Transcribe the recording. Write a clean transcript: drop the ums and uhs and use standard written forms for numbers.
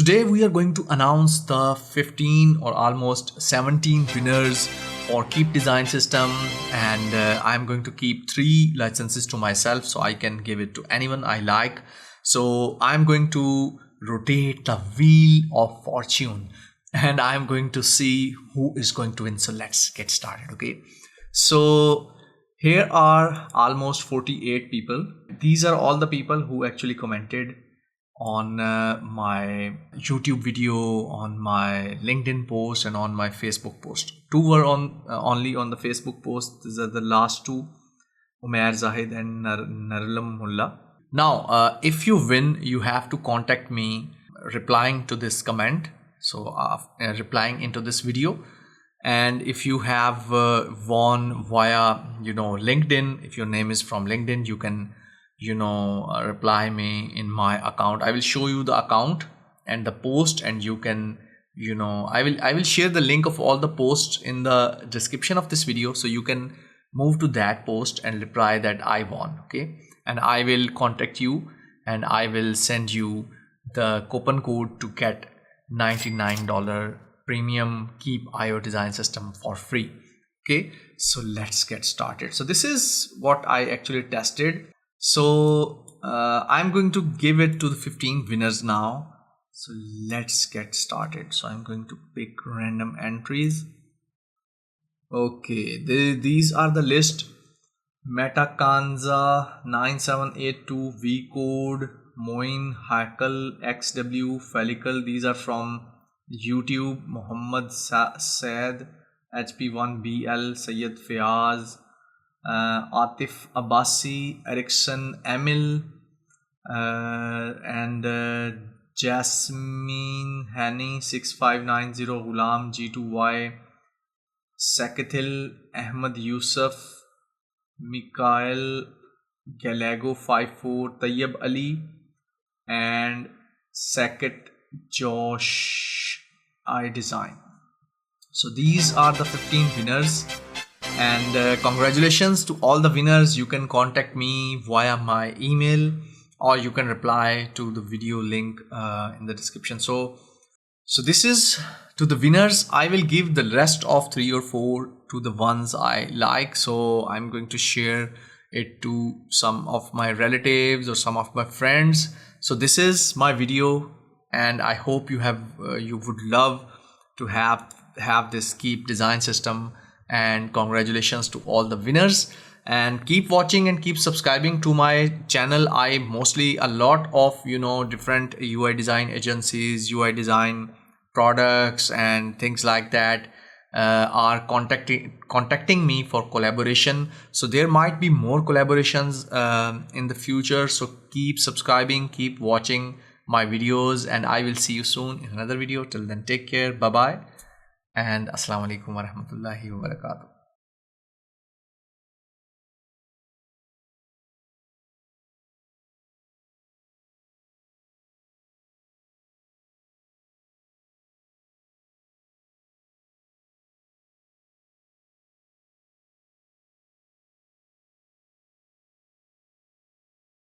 Today we are going to announce the 15 or almost 17 winners for Keep Design System, and I'm going to keep 3 licenses to myself so I can give it to anyone I like. So I'm going to rotate the wheel of fortune and I'm going to see who is going to win. So let's get started. Okay, so here are almost 48 people. These are all the people who actually commented on my YouTube video, on my LinkedIn post, and on my Facebook post. 2 were on only on the Facebook post. These are the last 2, Umair Zahid and Naralam Mullah. Now, if you win, you have to contact me replying to this comment. So replying into this video. And if you have won via LinkedIn, if your name is from LinkedIn, you can reply me in my account. I will show you the account and the post, and you can I will share the link of all the posts in the description of this video, so you can move to that post and reply that I won. Okay, and I will contact you and I will send you the coupon code to get $99 premium Keep IO design system for free. Okay, so let's get started. So this is what I actually tested. So I'm going to give it to the 15 winners now. So let's get started. So I'm going to pick random entries. Okay, these are the list. Metakanza 9782, Vcode, Moin, Hackle, XW, Felical. These are from YouTube. Muhammad Said, HP1BL, Sayyid Fayaz, Atif Abbasi, Erickson Emil, and Jasmine Hani 6590, Ghulam G2Y, Sakatil Ahmad Yusuf, Mikael Galago 54, Tayyib Ali, and Saket Josh I Design. So these are the 15 winners, and congratulations to all the winners. You can contact me via my email, or you can reply to the video link in the description. So this is to the winners. I will give the rest of 3 or 4 to the ones I like. So I'm going to share it to some of my relatives or some of my friends. So this is my video, and I hope you would love to have this Keep design system. And congratulations to all the winners, and keep watching and keep subscribing to my channel. I mostly a lot of different UI design agencies, UI design products and things like that are contacting me for collaboration. So there might be more collaborations in the future. So keep subscribing, keep watching my videos, and I will see you soon in another video. Till then, take care, bye bye, and assalamu alaikum warahmatullahi wabarakatuh.